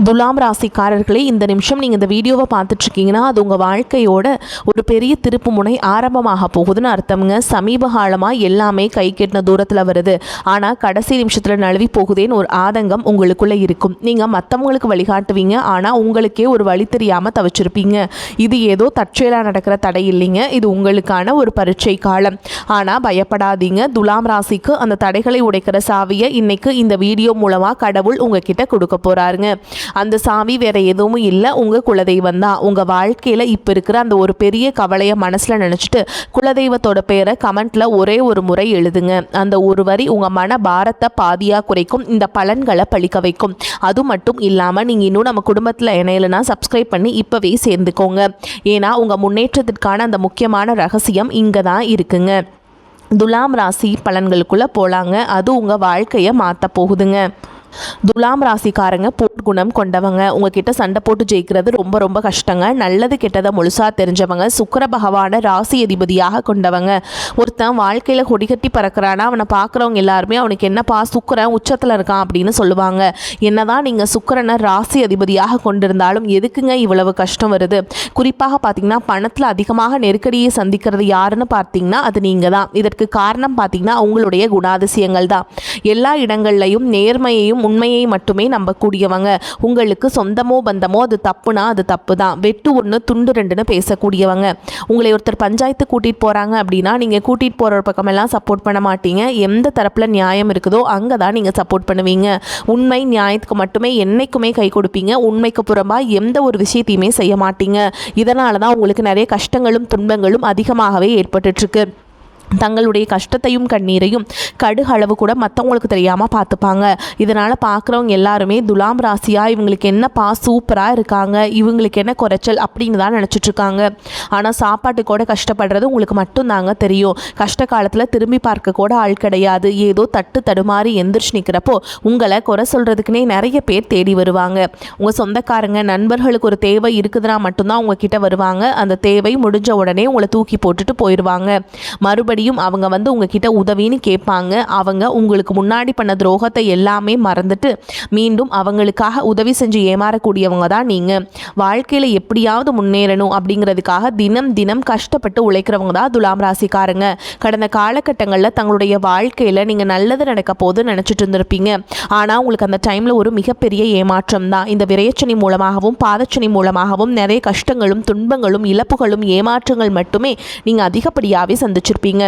துலாம் ராசிக்காரர்களே, இந்த நிமிஷம் நீங்கள் இந்த வீடியோவை பார்த்துட்ருக்கீங்கன்னா அது உங்கள் வாழ்க்கையோட ஒரு பெரிய திருப்பு முனை ஆரம்பமாக போகுதுன்னு அர்த்தம்ங்க. சமீப காலமாக எல்லாமே கை கெட்டின தூரத்தில் வருது, ஆனால் கடைசி நிமிஷத்தில் நழுவி போகுதேன்னு ஒரு ஆதங்கம் உங்களுக்குள்ளே இருக்கும். நீங்கள் மற்றவங்களுக்கு வழிகாட்டுவீங்க, ஆனால் உங்களுக்கே ஒரு வழி தெரியாமல் தவிச்சிருப்பீங்க. இது ஏதோ தற்செயலாக நடக்கிற தடை இல்லைங்க, இது உங்களுக்கான ஒரு பரீட்சை காலம். ஆனால் பயப்படாதீங்க, துலாம் ராசிக்கு அந்த தடைகளை உடைக்கிற சாவியை இன்னைக்கு இந்த வீடியோ மூலமாக கடவுள் உங்ககிட்ட கொடுக்க போகிறாருங்க. அந்த சாவி வேற எதுவும் இல்லை, உங்கள் குலதெய்வம் தான். உங்கள் வாழ்க்கையில் இப்போ இருக்கிற அந்த ஒரு பெரிய கவலையை மனசில் நினச்சிட்டு குலதெய்வத்தோட பேரை கமெண்ட்டில் ஒரே ஒரு முறை எழுதுங்க. அந்த ஒரு வரி உங்கள் மன பாரத்தை பாதியாக குறைக்கும், இந்த பலன்களை பழிக்க வைக்கும். அது மட்டும் இல்லாமல் நீங்கள் இன்னும் நம்ம குடும்பத்தில் இணையலைன்னா சப்ஸ்கிரைப் பண்ணி இப்போவே சேர்ந்துக்கோங்க. ஏன்னா உங்கள் முன்னேற்றத்திற்கான அந்த முக்கியமான ரகசியம் இங்கே தான் இருக்குங்க. துலாம் ராசி பலன்களுக்குள்ளே போகலாங்க. அது உங்கள் வாழ்க்கையை மாற்ற போகுதுங்க. துலாம் ராசிக்காரங்க போர்க்குணம் கொண்டவங்க. உங்ககிட்ட சண்டை போட்டு ஜெயிக்கிறது ரொம்ப ரொம்ப கஷ்டங்க. நல்லது கெட்டதை முழுசாக தெரிஞ்சவங்க. சுக்கிர பகவானை ராசி அதிபதியாக கொண்டவங்க. ஒருத்தன் வாழ்க்கையில் கொடிகட்டி பறக்கிறானா அவனை பார்க்குறவங்க எல்லாருமே அவனுக்கு என்னப்பா சுக்கிரன் உச்சத்தில் இருக்கான் அப்படின்னு சொல்லுவாங்க. என்னதான் நீங்கள் சுக்கிரனை ராசி அதிபதியாக கொண்டிருந்தாலும் எதுக்குங்க இவ்வளவு கஷ்டம் வருது? குறிப்பாக பார்த்தீங்கன்னா பணத்தில் அதிகமாக நெருக்கடியை சந்திக்கிறது யாருன்னு பார்த்தீங்கன்னா அது நீங்கள் தான். இதற்கு காரணம் பார்த்தீங்கன்னா உங்களுடைய குணாதிசயங்கள் தான். எல்லா இடங்கள்லையும் நேர்மையையும் உண்மையை மட்டுமே நம்பக்கூடியவங்க. உங்களுக்கு சொந்தமோ பந்தமோ அது தப்புனா அது தப்பு தான். வெட்டு ஒன்று துண்டு ரெண்டுன்னு பேசக்கூடியவங்க. உங்களை ஒருத்தர் பஞ்சாயத்து கூட்டிகிட்டு போகிறாங்க அப்படின்னா நீங்கள் கூட்டிகிட்டு போகிற பக்கமெல்லாம் சப்போர்ட் பண்ண மாட்டீங்க. எந்த தரப்பில் நியாயம் இருக்குதோ அங்கே தான் நீங்கள் சப்போர்ட் பண்ணுவீங்க. உண்மை நியாயத்துக்கு மட்டுமே என்னைக்குமே கை கொடுப்பீங்க. உண்மைக்கு புறம்பாக எந்த ஒரு விஷயத்தையுமே செய்ய மாட்டீங்க. இதனால தான் உங்களுக்கு நிறைய கஷ்டங்களும் துன்பங்களும் அதிகமாகவே ஏற்பட்டுருக்கு. தங்களுடைய கஷ்டத்தையும் கண்ணீரையும் கடுகளவு கூட மற்றவங்களுக்கு தெரியாமல் பார்த்துப்பாங்க. இதனால் பார்க்குறவங்க எல்லாருமே துலாம் ராசியாக இவங்களுக்கு என்னப்பா சூப்பராக இருக்காங்க, இவங்களுக்கு என்ன குறைச்சல் அப்படின்னு தான் நினச்சிட்ருக்காங்க. ஆனால் சாப்பாட்டு கூட கஷ்டப்படுறது உங்களுக்கு மட்டும்தாங்க தெரியும். கஷ்ட காலத்தில் திரும்பி பார்க்க கூட ஆள் கிடையாது. ஏதோ தட்டு தடுமாறி எந்திரிச்சு நிற்கிறப்போ உங்களை குறை சொல்கிறதுக்குனே நிறைய பேர் தேடி வருவாங்க. உங்கள் சொந்தக்காரங்க நண்பர்களுக்கு ஒரு தேவை இருக்குதுன்னா மட்டும்தான் உங்ககிட்ட வருவாங்க. அந்த தேவை முடிஞ்ச உடனே உங்களை தூக்கி போட்டுட்டு போயிடுவாங்க. மறுபடியும் அவங்க வந்து உங்ககிட்ட உதவின்னு கேட்பாங்க. அவங்க உங்களுக்கு முன்னாடி பண்ண துரோகத்தை எல்லாமே மறந்துட்டு மீண்டும் அவங்களுக்காக உதவி செஞ்சு ஏமாறக்கூடியவங்க தான் நீங்கள். வாழ்க்கையில் எப்படியாவது முன்னேறணும் அப்படிங்கிறதுக்காக தினம் தினம் கஷ்டப்பட்டு உழைக்கிறவங்க தான் துலாம் ராசிக்காரங்க. கடந்த காலகட்டங்களில் தங்களுடைய வாழ்க்கையில் நீங்கள் நல்லது நடக்க போது நினச்சிட்டு இருந்திருப்பீங்க. ஆனால் உங்களுக்கு அந்த டைமில் ஒரு மிகப்பெரிய ஏமாற்றம் தான். இந்த விரயச்சனி மூலமாகவும் பாதச்சனி மூலமாகவும் நிறைய கஷ்டங்களும் துன்பங்களும் இழப்புகளும் ஏமாற்றங்கள் மட்டுமே நீங்கள் அதிகப்படியாகவே சந்திச்சிருப்பீங்க.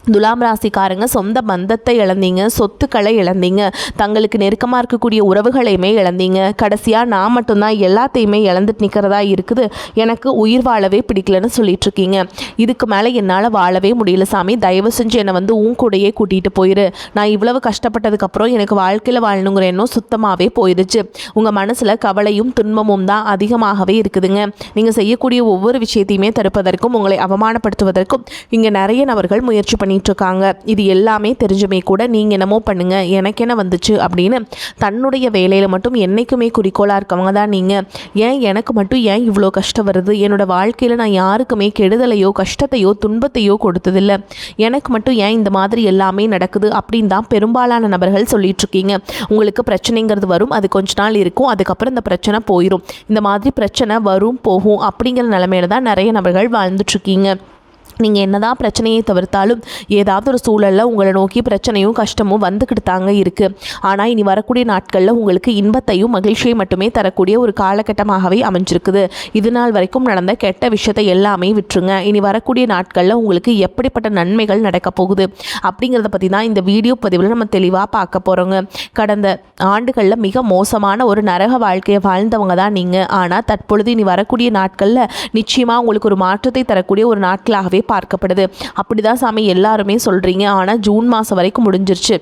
துலாம் ராசிக்காரங்க சொந்த பந்தத்தை இழந்தீங்க, சொத்துக்களை இழந்தீங்க, தங்களுக்கு நெருக்கமாக இருக்கக்கூடிய உறவுகளையுமே இழந்தீங்க. கடைசியாக நான் மட்டும்தான் எல்லாத்தையுமே இழந்துட்டு நிற்கிறதா இருக்குது, எனக்கு உயிர் வாழவே பிடிக்கலன்னு சொல்லிட்டு இருக்கீங்க. இதுக்கு மேலே என்னால் வாழவே முடியல சாமி, தயவு செஞ்சு என்னை வந்து உன் கூடையே கூட்டிகிட்டு போயிரு. நான் இவ்வளவு கஷ்டப்பட்டதுக்கப்புறம் எனக்கு வாழ்க்கையில் வாழணுங்கிற எண்ணம் சுத்தமாகவே போயிடுச்சு. உங்கள் மனசில் கவலையும் துன்பமும் தான் அதிகமாகவே இருக்குதுங்க. நீங்கள் செய்யக்கூடிய ஒவ்வொரு விஷயத்தையுமே தடுப்பதற்கும் உங்களை அவமானப்படுத்துவதற்கும் இங்கே நிறைய நபர்கள் முயற்சி பண்ணி இருக்காங்க. இது எல்லாமே தெரிஞ்சுமே கூட நீங்கள் என்னமோ பண்ணுங்க எனக்கு என்ன வந்துச்சு அப்படின்னு தன்னுடைய வேலையில் மட்டும் என்னைக்குமே குறிக்கோளாக இருக்கவங்க தான் நீங்கள். ஏன் எனக்கு மட்டும் ஏன் இவ்வளோ கஷ்டம் வருது? என்னோட வாழ்க்கையில் நான் யாருக்குமே கெடுதலையோ கஷ்டத்தையோ துன்பத்தையோ கொடுத்ததில்லை, எனக்கு மட்டும் ஏன் இந்த மாதிரி எல்லாமே நடக்குது அப்படின்னு தான் பெரும்பாலான நபர்கள் சொல்லிட்டு இருக்கீங்க. உங்களுக்கு பிரச்சனைங்கிறது வரும், அது கொஞ்ச நாள் இருக்கும், அதுக்கப்புறம் இந்த பிரச்சனை போயிடும். இந்த மாதிரி பிரச்சனை வரும் போகும் அப்படிங்கிற நிலைமையில தான் நிறைய நபர்கள் வாழ்ந்துட்டுருக்கீங்க. நீங்கள் என்னதான் பிரச்சனையை தவிர்த்தாலும் ஏதாவது ஒரு சூழலில் உங்களை நோக்கி பிரச்சனையும் கஷ்டமும் வந்துக்கிட்டு தாங்க இருக்குது. ஆனால் இனி வரக்கூடிய நாட்களில் உங்களுக்கு இன்பத்தையும் மகிழ்ச்சியை மட்டுமே தரக்கூடிய ஒரு காலகட்டமாகவே அமைஞ்சிருக்குது. இது நாள் வரைக்கும் நடந்த கெட்ட விஷயத்தை எல்லாமே விட்டுருங்க. இனி வரக்கூடிய நாட்களில் உங்களுக்கு எப்படிப்பட்ட நன்மைகள் நடக்க போகுது அப்படிங்கிறத பற்றி தான் இந்த வீடியோ பதிவில் நம்ம தெளிவாக பார்க்க போகிறோங்க. கடந்த ஆண்டுகளில் மிக மோசமான ஒரு நரக வாழ்க்கையை வாழ்ந்தவங்க தான் நீங்கள். ஆனால் தற்பொழுது இனி வரக்கூடிய நாட்களில் நிச்சயமாக உங்களுக்கு ஒரு மாற்றத்தை தரக்கூடிய ஒரு நாட்களாகவே பார்க்கப்படுது. அப்படிதான் சாமி எல்லாருமே சொல்றீங்க. ஆனால் ஜூன் மாதம் வரைக்கும் முடிஞ்சிருச்சு.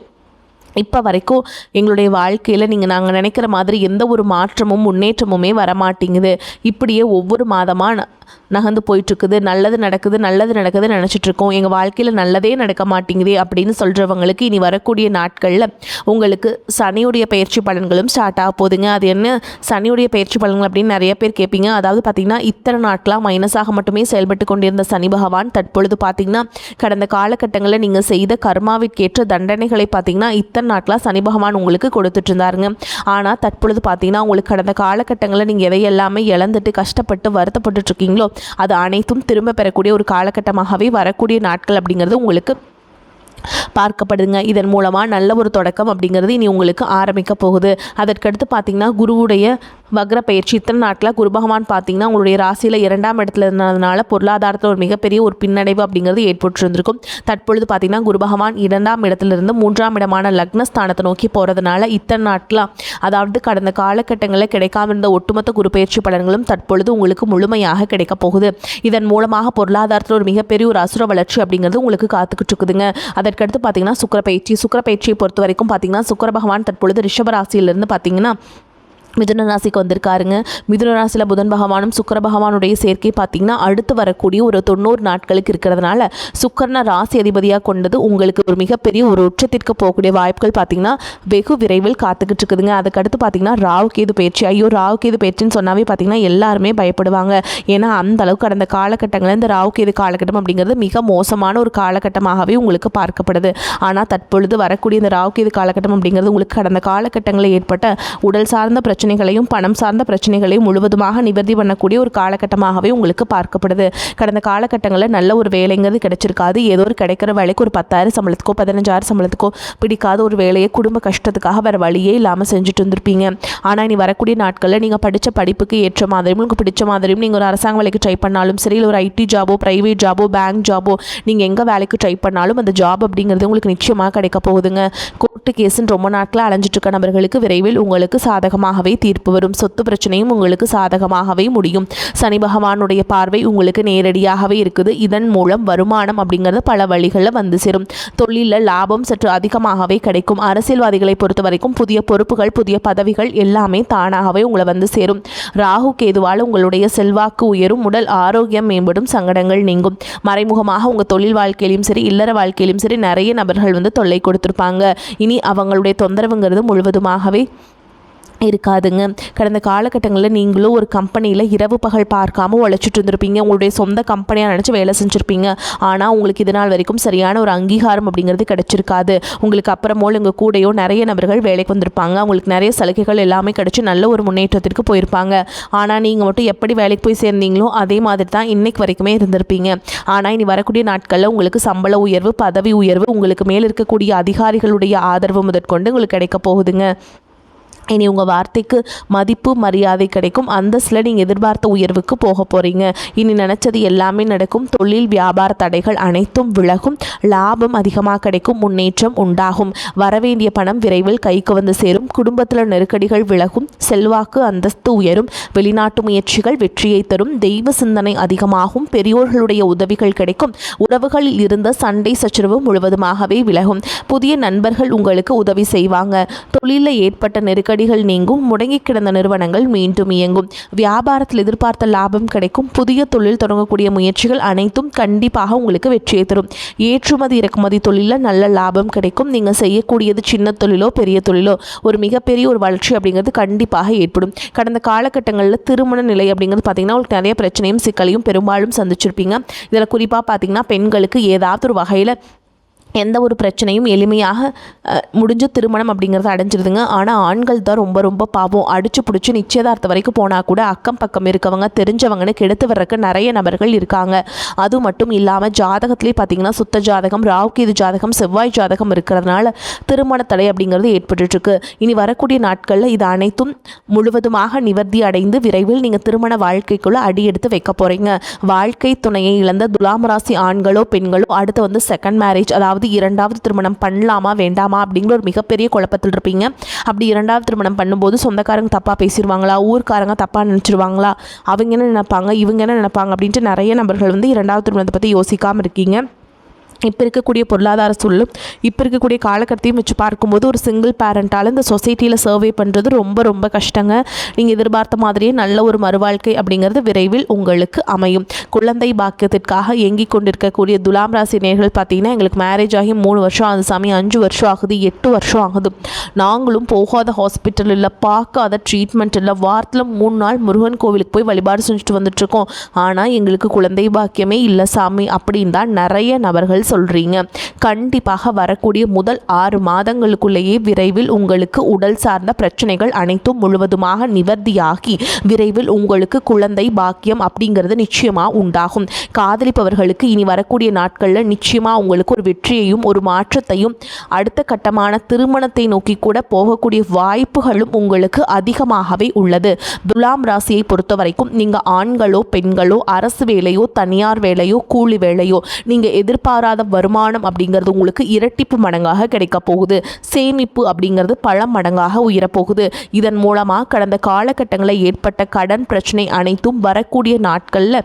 இப்போ வரைக்கும் எங்களுடைய வாழ்க்கையில் நாங்கள் நினைக்கிற மாதிரி எந்த ஒரு மாற்றமும் முன்னேற்றமுமே வரமாட்டேங்குது. இப்படியே ஒவ்வொரு மாதமாக நகர்ந்து போயிட்டுருக்குது. நல்லது நடக்குதுன்னு நினச்சிட்ருக்கோம். எங்கள் வாழ்க்கையில் நல்லதே நடக்க மாட்டேங்குதே அப்படின்னு சொல்கிறவங்களுக்கு இனி வரக்கூடிய நாட்களில் உங்களுக்கு சனியுடைய பயிற்சி பலன்களும் ஸ்டார்ட் ஆக போகுதுங்க. அது என்ன சனியுடைய பயிற்சி பலன்கள் அப்படின்னு நிறைய பேர் கேட்பீங்க. அதாவது பார்த்திங்கன்னா இத்தனை நாட்களாக மைனஸாக மட்டுமே செயல்பட்டு கொண்டிருந்த சனி பகவான் தற்பொழுது பார்த்திங்கன்னா கடந்த காலகட்டங்களில் நீங்கள் செய்த கர்மாவிற்கேற்ற தண்டனைகளை பார்த்திங்கன்னா இத்தனை இத்தனை நாட்களாக சனி பகவான் உங்களுக்கு கொடுத்துட்டு இருந்தாருங்க. ஆனால் தற்பொழுது பார்த்தீங்கன்னா உங்களுக்கு கடந்த காலகட்டங்களில் நீங்கள் எதையெல்லாமே இழந்துட்டு கஷ்டப்பட்டு வருத்தப்பட்டு இருக்கீங்களோ அது அனைத்தும் திரும்ப பெறக்கூடிய ஒரு காலகட்டமாகவே வரக்கூடிய நாட்கள் அப்படிங்கிறது உங்களுக்கு பார்க்கப்படுதுங்க. இதன் மூலமாக நல்ல ஒரு தொடக்கம் அப்படிங்கிறது இனி உங்களுக்கு ஆரம்பிக்க போகுது. அதற்கடுத்து பார்த்திங்கன்னா குருவுடைய வக்ர பயிற்சி இத்தனை நாட்களாக குரு பகவான் பார்த்திங்கன்னா உங்களுடைய ராசியில் 2ஆம் இடத்துல இருந்ததுனால பொருளாதாரத்தில் ஒரு மிகப்பெரிய ஒரு பின்னடைவு அப்படிங்கிறது ஏற்பட்டிருந்திருக்கும். தற்பொழுது பார்த்திங்கன்னா குரு பகவான் 2ஆம் இடத்துலேருந்து 3ஆம் இடமான லக்னஸ்தானத்தை நோக்கி போகிறதுனால இத்தனை நாட்களாக அதாவது கடந்த காலகட்டங்களில் கிடைக்காம இருந்த ஒட்டுமொத்த குரு பயிற்சி பலன்களும் தற்பொழுது உங்களுக்கு முழுமையாக கிடைக்க போகுது. இதன் மூலமாக பொருளாதாரத்தில் ஒரு மிகப்பெரிய ஒரு அசுர வளர்ச்சி அப்படிங்கிறது உங்களுக்கு காத்துக்கிட்டு இருக்குதுங்க. அதற்கடுத்து பார்த்தீங்கன்னா சுக்கிரப்பயிற்சியை பொறுத்த வரைக்கும் பார்த்தீங்கன்னா சுக்கிர பகவான் தற்பொழுது ரிஷப ராசியிலிருந்து பார்த்தீங்கன்னா மிதுன ராசிக்கு வந்திருக்காருங்க. மிதுன ராசியில் புதன் பகவானும் சுக்கிர பகவானுடைய சேர்க்கை பார்த்திங்கன்னா அடுத்து வரக்கூடிய ஒரு 90 நாட்களுக்கு இருக்கிறதுனால சுக்கிரனை ராசி அதிபதியாக கொண்டது உங்களுக்கு ஒரு மிகப்பெரிய ஒரு உச்சத்திற்கு போகக்கூடிய வாய்ப்புகள் பார்த்திங்கன்னா வெகு விரைவில் காத்துக்கிட்டு இருக்குதுங்க. அதுக்கடுத்து பார்த்திங்கன்னா ராகுகேது பயிற்சி. ராகுகேது பயிற்சின்னு சொன்னாவே பார்த்திங்கன்னா எல்லாருமே பயப்படுவாங்க. ஏன்னா அந்த அளவுக்கு கடந்த காலகட்டங்களில் இந்த ராகுகேது காலகட்டம் அப்படிங்கிறது மிக மோசமான ஒரு காலகட்டமாகவே உங்களுக்கு பார்க்கப்படுது. ஆனால் தற்பொழுது வரக்கூடிய இந்த ராகுகேது காலகட்டம் அப்படிங்கிறது உங்களுக்கு கடந்த காலகட்டங்களில் ஏற்பட்ட உடல் சார்ந்த பிரச்சனைகளையும் பணம் சார்ந்த பிரச்சனைகளையும் முழுவதுமாக நிவர்த்தி பண்ணக்கூடிய ஒரு காலகட்டமாகவே உங்களுக்கு பார்க்கப்படுது. கடந்த காலகட்டங்களில் நல்ல ஒரு வேலைங்கிறது கிடைச்சிருக்காது. ஏதோ ஒரு கிடைக்கிற வேலைக்கு ஒரு 10,000 சம்பளத்துக்கோ 15,000 சம்பளத்துக்கோ பிடிக்காத ஒரு வேலையை குடும்ப கஷ்டத்துக்காக வேறு வழியே இல்லாமல் செஞ்சுட்டு இருந்திருப்பீங்க. ஆனால் இனி வரக்கூடிய நாட்களில் நீங்கள் படித்த படிப்புக்கு ஏற்ற மாதிரியும் உங்களுக்கு பிடிச்ச மாதிரியும் நீங்கள் ஒரு அரசாங்க வேலைக்கு ட்ரை பண்ணாலும் சரி, இல்லை ஒரு ஐடி ஜாபோ ப்ரைவேட் ஜாபோ பேங்க் ஜாபோ நீங்கள் எங்கே வேலைக்கு ட்ரை பண்ணாலும் அந்த ஜாப் அப்படிங்கிறது உங்களுக்கு நிச்சயமாக கிடைக்க போகுதுங்க. கோர்ட்டு கேஸுன்னு ரொம்ப நாட்களாக அலைஞ்சிட்டு இருக்க நபர்களுக்கு விரைவில் உங்களுக்கு சாதகமாகவே தீர்ப்பு வரும். சொத்து பிரச்சனையும் உங்களுக்கு சாதகமாகவே முடியும். சனி பகவானுடைய பார்வை உங்களுக்கு நேரடியாகவே இருக்குது. இதன் மூலம் வருமானம் அப்படிங்கிறது பல வழிகளில் வந்து சேரும். தொழிலில் லாபம் சற்று அதிகமாகவே கிடைக்கும். அரசியல்வாதிகளை பொறுத்த வரைக்கும் புதிய பொறுப்புகள் புதிய பதவிகள் எல்லாமே தானாகவே உங்களை வந்து சேரும். ராகு கேதுவால் உங்களுடைய செல்வாக்கு உயரும். உடல் ஆரோக்கியம் மேம்படும். சங்கடங்கள் நீங்கும். மறைமுகமாக உங்கள் தொழில் வாழ்க்கையிலும் சரி இல்லற வாழ்க்கையிலும் சரி நிறைய நபர்கள் வந்து தொல்லை கொடுத்துருப்பாங்க. இனி அவங்களுடைய தொந்தரவுங்கிறது முழுவதுமாகவே இருக்காதுங்க. கடந்த காலகட்டங்களில் நீங்களும் ஒரு கம்பெனியில் இரவு பகல் பார்க்காம உழைச்சிட்டு இருந்திருப்பீங்க. உங்களுடைய சொந்த கம்பெனியாக நினச்சி வேலை செஞ்சுருப்பீங்க. ஆனால் உங்களுக்கு இது நாள் வரைக்கும் சரியான ஒரு அங்கீகாரம் அப்படிங்கிறது கிடைச்சிருக்காது. உங்களுக்கு அப்புறமோல் உங்கள் கூடையோ நிறைய நபர்கள் வேலைக்கு வந்திருப்பாங்க. உங்களுக்கு நிறைய சலுகைகள் எல்லாமே கிடைச்சி நல்ல ஒரு முன்னேற்றத்திற்கு போயிருப்பாங்க. ஆனால் நீங்கள் மட்டும் எப்படி வேலைக்கு போய் சேர்ந்தீங்களோ அதே மாதிரி தான் இன்னைக்கு வரைக்குமே இருந்திருப்பீங்க. ஆனால் இனி வரக்கூடிய நாட்களில் உங்களுக்கு சம்பள உயர்வு பதவி உயர்வு உங்களுக்கு மேல் இருக்கக்கூடிய அதிகாரிகளுடைய ஆதரவு முதற்கொண்டு உங்களுக்கு கிடைக்க போகுதுங்க. இனி உங்கள் வார்த்தைக்கு மதிப்பு மரியாதை கிடைக்கும். அந்தஸ்தில் நீங்கள் எதிர்பார்த்த உயர்வுக்கு போக போகிறீங்க. இனி நினச்சது எல்லாமே நடக்கும். தொழில் வியாபார தடைகள் அனைத்தும் விலகும். லாபம் அதிகமாக கிடைக்கும். முன்னேற்றம் உண்டாகும். வரவேண்டிய பணம் விரைவில் கைக்கு வந்து சேரும். குடும்பத்தில் நெருக்கடிகள் விலகும். செல்வாக்கு அந்தஸ்து உயரும். வெளிநாட்டு முயற்சிகள் வெற்றியை தரும். தெய்வ சிந்தனை அதிகமாகும். பெரியோர்களுடைய உதவிகள் கிடைக்கும். உறவுகளில் இருந்த சண்டை சச்சரவு முழுவதுமாகவே விலகும். புதிய நண்பர்கள் உங்களுக்கு உதவி செய்வாங்க. தொழிலில் ஏற்பட்ட நெருக்கடிகள் நீங்கும். முடங்கி கிடந்த நிறுவனங்கள் மீண்டும் இயங்கும். வியாபாரத்தில் எதிர்பார்த்த லாபம் கிடைக்கும். புதிய தொழில் தொடங்கக்கூடிய முயற்சிகள் அனைத்தும் கண்டிப்பாக உங்களுக்கு வெற்றியை தரும். ஏற்றுமதி இறக்குமதி தொழிலில் நல்ல லாபம் கிடைக்கும். நீங்கள் செய்யக்கூடியது சின்ன தொழிலோ பெரிய தொழிலோ ஒரு மிகப்பெரிய ஒரு வளர்ச்சி அப்படிங்கிறது கண்டிப்பாக ஏற்படும். கடந்த காலகட்டங்களில் திருமண நிலை அப்படிங்கிறது பார்த்திங்கன்னா உங்களுக்கு நிறைய பிரச்சனையும் சிக்கலையும் பெரும்பாலும் சந்திச்சிருப்பீங்க. இதில் குறிப்பாக பார்த்திங்கன்னா பெண்களுக்கு ஏதாவது ஒரு வகையில் எந்த ஒரு பிரச்சனையும் எளிமையாக முடிஞ்ச திருமணம் அப்படிங்கிறது அடைஞ்சிருதுங்க. ஆனால் ஆண்கள் தான் ரொம்ப ரொம்ப பாவம். அடிச்சு பிடிச்சி நிச்சயதார்த்தம் வரைக்கும் போனால் கூட அக்கம் பக்கம் இருக்கவங்க தெரிஞ்சவங்கன்னு கெடுத்து வர்றதுக்கு நிறைய நபர்கள் இருக்காங்க. அது மட்டும் இல்லாமல் ஜாதகத்திலே பார்த்திங்கன்னா சுத்த ஜாதகம் ராகுகேது ஜாதகம் செவ்வாய் ஜாதகம் இருக்கிறதுனால திருமண தடை அப்படிங்கிறது ஏற்பட்டுருக்கு. இனி வரக்கூடிய நாட்களில் இது அனைத்தும் முழுவதுமாக நிவர்த்தி அடைந்து விரைவில் நீங்கள் திருமண வாழ்க்கைக்குள்ளே அடி எடுத்து வைக்க போகிறீங்க. வாழ்க்கை துணையை இழந்த துலாம் ராசி ஆண்களோ பெண்களோ அடுத்து வந்து செகண்ட் மேரேஜ் அதாவது இரண்டாவது திருமணம் பண்ணலாமா வேண்டாமா அப்படிங்கிற ஒரு மிகப்பெரிய குழப்பத்தில் இருப்பீங்க. அப்படி இரண்டாவது திருமணம் பண்ணும்போது சொந்தக்காரங்க தப்பாக பேசிடுவாங்களா, ஊர்க்காரங்க தப்பாக நினச்சிடுவாங்களா, அவங்க என்ன நினைப்பாங்க இவங்க என்ன நினைப்பாங்க அப்படின்ட்டு நிறைய நபர்கள் வந்து இரண்டாவது திருமணத்தை பற்றி யோசிக்காமல் இருக்கீங்க. இப்போ இருக்கக்கூடிய பொருளாதார சூழலும் இப்போ இருக்கக்கூடிய காலகட்டத்தையும் வச்சு பார்க்கும்போது ஒரு சிங்கிள் பேரண்ட்டால் இந்த சொசைட்டியில் சர்வே பண்ணுறது ரொம்ப ரொம்ப கஷ்டங்க. நீங்கள் எதிர்பார்த்த மாதிரியே நல்ல ஒரு மறுவாழ்க்கை அப்படிங்கிறது விரைவில் உங்களுக்கு அமையும். குழந்தை பாக்கியத்திற்காக இயங்கிக் கொண்டிருக்கக்கூடிய துலாம் ராசி நேயர்கள் பார்த்தீங்கன்னா எங்களுக்கு மேரேஜ் ஆகி 3 வருஷம் ஆகுது சாமி, 5 வருஷம் ஆகுது, 8 வருஷம் ஆகுது, நாங்களும் போகாத ஹாஸ்பிட்டல் இல்லை, பார்க்காத ட்ரீட்மெண்ட் இல்லை, வாரத்தில் 3 நாள் முருகன் கோவிலுக்கு போய் வழிபாடு செஞ்சுட்டு வந்துட்டுருக்கோம், ஆனால் எங்களுக்கு குழந்தை பாக்கியமே இல்லை சாமி அப்படின்னு தான் நிறைய நபர்கள் சொல்கிறீங்க. கண்டிப்பாக வரக்கூடிய முதல் 6 மாதங்களுக்குள்ளேயே விரைவில் உங்களுக்கு உடல் சார்ந்த பிரச்சனைகள் அனைத்தும் முழுவதுமாக நிவர்த்தியாகி விரைவில் உங்களுக்கு குழந்தை பாக்கியம் அப்படிங்கிறது நிச்சயமாக உண்டாகும். காதலிப்பவர்களுக்கு இனி வரக்கூடிய நாட்களில் நிச்சயமாக உங்களுக்கு ஒரு வெற்றியையும் ஒரு மாற்றத்தையும் அடுத்த கட்டமான திருமணத்தை நோக்கி கூட போகக்கூடிய வாய்ப்புகளும் உங்களுக்கு அதிகமாகவே உள்ளது. துலாம் ராசியை பொறுத்த வரைக்கும் நீங்கள் ஆண்களோ பெண்களோ அரசு வேலையோ தனியார் வேலையோ கூலி வேலையோ நீங்கள் எதிர்பாராத வருமானம் அப்படிங்கிறது உங்களுக்கு இரட்டிப்பு மடங்காக கிடைக்க போகுது. சேமிப்பு அப்படிங்கிறது பல மடங்காக உயரப்போகுது. இதன் மூலமாக கடந்த காலகட்டங்களில் ஏற்பட்ட கடன் பிரச்சனை அனைத்தும் வரக்கூடிய நாட்களில்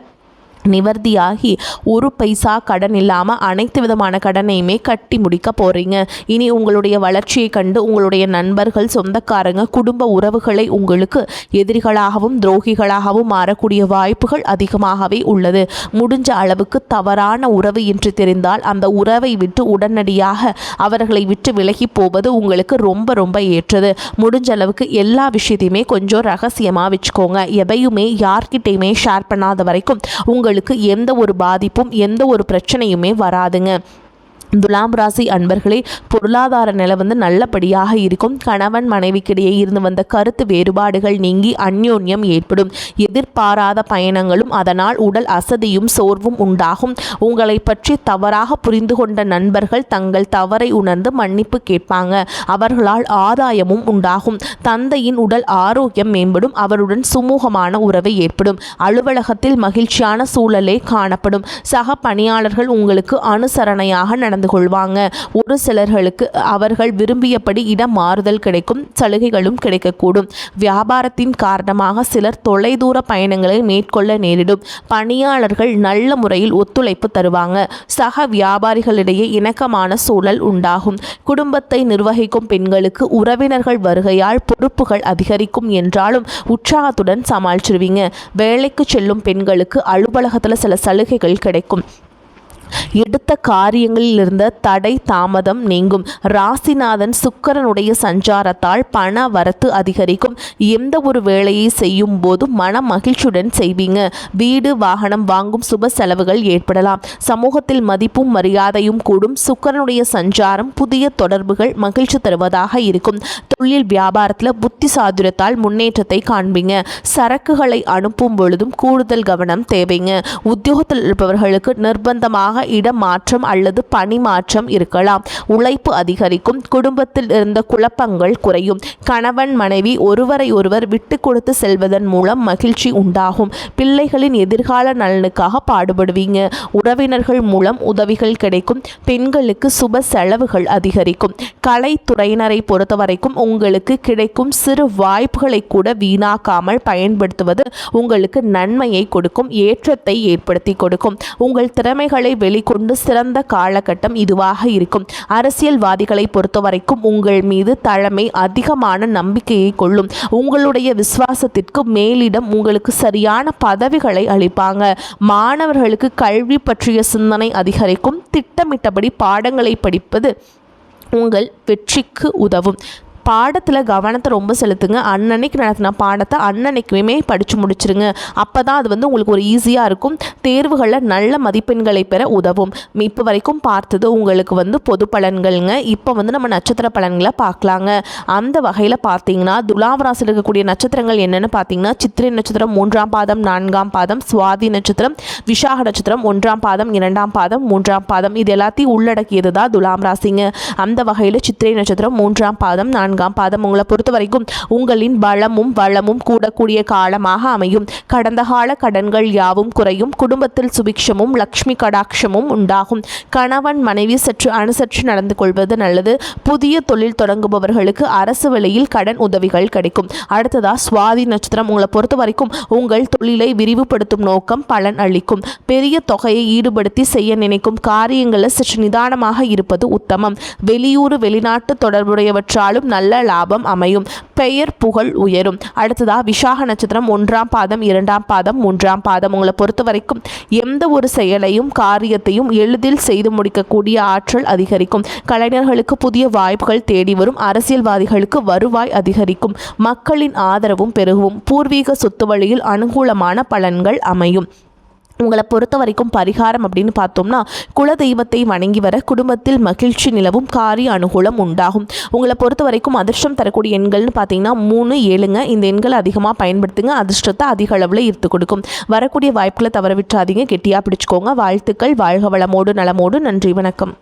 நிவர்த்தியாகி ஒரு பைசா கடன் இல்லாமல் அனைத்து விதமான கடனையுமே கட்டி முடிக்க போகிறீங்க. இனி உங்களுடைய வளர்ச்சியை கண்டு உங்களுடைய நண்பர்கள், சொந்தக்காரங்க, குடும்ப உறவுகளை உங்களுக்கு எதிரிகளாகவும் துரோகிகளாகவும் மாறக்கூடிய வாய்ப்புகள் அதிகமாகவே உள்ளது. முடிஞ்ச அளவுக்கு தவறான உறவு என்று தெரிந்தால் அந்த உறவை விட்டு உடனடியாக அவர்களை விட்டு விலகி போவது உங்களுக்கு ரொம்ப ரொம்ப ஏற்றது. முடிஞ்ச அளவுக்கு எல்லா விஷயத்தையுமே கொஞ்சம் ரகசியமாக வச்சுக்கோங்க. எதையுமே யார்கிட்டையுமே ஷேர் பண்ணாத வரைக்கும் உங்களுக்கு எந்த ஒரு பாதிப்பும் எந்த ஒரு பிரச்சனையுமே வராதுங்க. துலாம் ராசி அன்பர்களே, பொருளாதார நிலை நல்லபடியாக இருக்கும். கணவன் மனைவிக்கிடையே இருந்து வந்த கருத்து வேறுபாடுகள் நீங்கி அந்யோன்யம் ஏற்படும். எதிர்பாராத பயணங்களும் அதனால் உடல் அசதியும் சோர்வும் உண்டாகும். உங்களை பற்றி தவறாக புரிந்து கொண்ட நண்பர்கள் தங்கள் தவறை உணர்ந்து மன்னிப்பு கேட்பாங்க. அவர்களால் ஆதாயமும் உண்டாகும். தந்தையின் உடல் ஆரோக்கியம் மேம்படும். அவருடன் சுமூகமான உறவை ஏற்படும். அலுவலகத்தில் மகிழ்ச்சியான சூழலே காணப்படும். சக பணியாளர்கள் உங்களுக்கு அனுசரணையாக நடந்து கொள்வாங்க. ஒரு சிலர்களுக்கு அவர்கள் விரும்பியபடி இடம் மாறுதல் கிடைக்கும். சலுகைகளும் கிடைக்கக்கூடும். வியாபாரத்தின் காரணமாக சிலர் தொலைதூர பயணங்களை மேற்கொள்ள நேரிடும். பணியாளர்கள் நல்ல முறையில் ஒத்துழைப்பு தருவாங்க. சக வியாபாரிகளிடையே இணக்கமான சூழல் உண்டாகும். குடும்பத்தை நிர்வகிக்கும் பெண்களுக்கு உறவினர்கள் வருகையால் பொறுப்புகள் அதிகரிக்கும் என்றாலும் உற்சாகத்துடன் சமாளிச்சிருவீங்க. வேலைக்கு செல்லும் பெண்களுக்கு அலுவலகத்தில் சில சலுகைகள் கிடைக்கும். எடுத்த காரியங்களில் இருந்த தடை தாமதம் நீங்கும். ராசிநாதன் சுக்கிரனுடைய சஞ்சாரத்தால் பண வரத்து அதிகரிக்கும். எந்த ஒரு வேலையை செய்யும் போது மன மகிழ்ச்சியுடன் செய்வீங்க. வீடு வாகனம் வாங்கும் சுப செலவுகள் ஏற்படலாம். சமூகத்தில் மதிப்பும் மரியாதையும் கூடும். சுக்கிரனுடைய சஞ்சாரம் புதிய தொடர்புகள் மகிழ்ச்சி தருவதாக இருக்கும். தொழில் வியாபாரத்தில் புத்தி சாதுரியத்தால் முன்னேற்றத்தை காண்பீங்க. சரக்குகளை அனுப்பும் பொழுதும் கூடுதல் கவனம் தேவைங்க. உத்தியோகத்தில் இருப்பவர்களுக்கு நிர்பந்தமாக இடம் மாற்றம் அல்லது பணி மாற்றம் இருக்கலாம். உழைப்பு அதிகரிக்கும். குடும்பத்தில் இருந்த குழப்பங்கள் குறையும். கணவன் மனைவி ஒருவரை ஒருவர் விட்டு கொடுத்து செல்வதன் மூலம் மகிழ்ச்சி உண்டாகும். பிள்ளைகளின் எதிர்கால நலனுக்காக பாடுபடுவீங்க. உறவினர்கள் மூலம் உதவிகள் கிடைக்கும். பெண்களுக்கு சுப செலவுகள் அதிகரிக்கும். கலைத்துறையினரை பொறுத்தவரைக்கும் உங்களுக்கு கிடைக்கும் சிறு வாய்ப்புகளை கூட வீணாக்காமல் பயன்படுத்துவது உங்களுக்கு நன்மையை கொடுக்கும். ஏற்றத்தை ஏற்படுத்தி கொடுக்கும். உங்கள் திறமைகளை வெளிக்கொண்டு சிறந்த காலகட்டம் இதுவாக இருக்கும். அரசியல்வாதிகளை பொறுத்தவரைக்கும் உங்கள் மீது தலைமை அதிகமான நம்பிக்கையை கொள்ளும். உங்களுடைய விசுவாசத்திற்கு மேலிடம் உங்களுக்கு சரியான பதவிகளை அளிப்பாங்க. மாணவர்களுக்கு கல்வி பற்றிய சிந்தனை அதிகரிக்கும். திட்டமிட்டபடி பாடங்களை படிப்பது உங்கள் வெற்றிக்கு உதவும். பாடத்தில் கவனத்தை ரொம்ப செலுத்துங்க. அன்னன்னைக்கு நடத்தின பாடத்தை அன்னன்னைக்குமே படித்து முடிச்சிருங்க. அப்போ தான் அது உங்களுக்கு ஒரு ஈஸியாக இருக்கும். தேர்வுகளில் நல்ல மதிப்பெண்களை பெற உதவும். இப்போ வரைக்கும் பார்த்தது உங்களுக்கு பொது பலன்கள்ங்க. இப்போ நம்ம நட்சத்திர பலன்களை பார்க்கலாங்க. அந்த வகையில் பார்த்தீங்கன்னா துலாம் ராசியில் இருக்கக்கூடிய நட்சத்திரங்கள் என்னென்னு பார்த்தீங்கன்னா சித்திரை நட்சத்திரம் 3ஆம் பாதம் 4ஆம் பாதம், சுவாதி நட்சத்திரம், விசாக நட்சத்திரம் 1ஆம் பாதம் 2ஆம் பாதம் 3ஆம் பாதம், இது எல்லாத்தையும் உள்ளடக்கியது தான் துலாம் ராசிங்க. அந்த வகையில் சித்திரை நட்சத்திரம் 3ஆம் பாதம் 4ஆம் பாதம் உங்களை பொறுத்த வரைக்கும் உங்களின் பலமும் வளமும் கூடக்கூடிய காலமாக அமையும். கடந்த கால கடன்கள் யாவும் குறையும். குடும்பத்தில் சுபிக்ஷமும் லக்ஷ்மி கடாட்சமும் உண்டாகும். கணவன் மனைவி சற்று அனுசரித்து நடந்து கொள்வது நல்லது. புதிய தொழில் தொடங்குபவர்களுக்கு அரசு வழியில் கடன் உதவிகள் கிடைக்கும். அடுத்ததா சுவாதி நட்சத்திரம் உங்களை பொறுத்த வரைக்கும் உங்கள் தொழிலை விரிவுபடுத்தும் நோக்கம் பலன் அளிக்கும். பெரிய தொகையை ஈடுபடுத்தி செய்ய நினைக்கும் காரியங்களில் சற்று நிதானமாக இருப்பது உத்தமம். வெளியூர் வெளிநாட்டு தொடர்புடையவற்றாலும் நல்ல லாபம் அமையும். பெயர் புகழ் உயரும். அடுத்ததா விசாக நட்சத்திரம் 1ஆம் பாதம் 2ஆம் பாதம் 3ஆம் பாதம் உங்களை பொறுத்த வரைக்கும் எந்த ஒரு செயலையும் காரியத்தையும் எளிதில் செய்து முடிக்கக்கூடிய ஆற்றல் அதிகரிக்கும். கலைஞர்களுக்கு புதிய வாய்ப்புகள் தேடி வரும். அரசியல்வாதிகளுக்கு வருவாய் அதிகரிக்கும். மக்களின் ஆதரவும் பெருகும். பூர்வீக சொத்து வழியில் அனுகூலமான பலன்கள் அமையும். உங்களை பொறுத்த வரைக்கும் பரிகாரம் அப்படின்னு பார்த்தோம்னா குலதெய்வத்தை வணங்கி வர குடும்பத்தில் மகிழ்ச்சி நிலவும், காரிய அனுகூலம் உண்டாகும். உங்களை பொறுத்த வரைக்கும் அதிர்ஷ்டம் தரக்கூடிய எண்கள்னு பார்த்தீங்கன்னா 3, 7ங்க. இந்த எண்களை அதிகமாக பயன்படுத்துங்க. அதிர்ஷ்டத்தை அதிக அளவில் ஈர்த்து கொடுக்கும். வரக்கூடிய வாய்ப்புகளை தவற விட்டுறாதீங்க. கெட்டியாக பிடிச்சிக்கோங்க. வாழ்த்துக்கள். வாழ்க வளமோடு நலமோடு. நன்றி, வணக்கம்.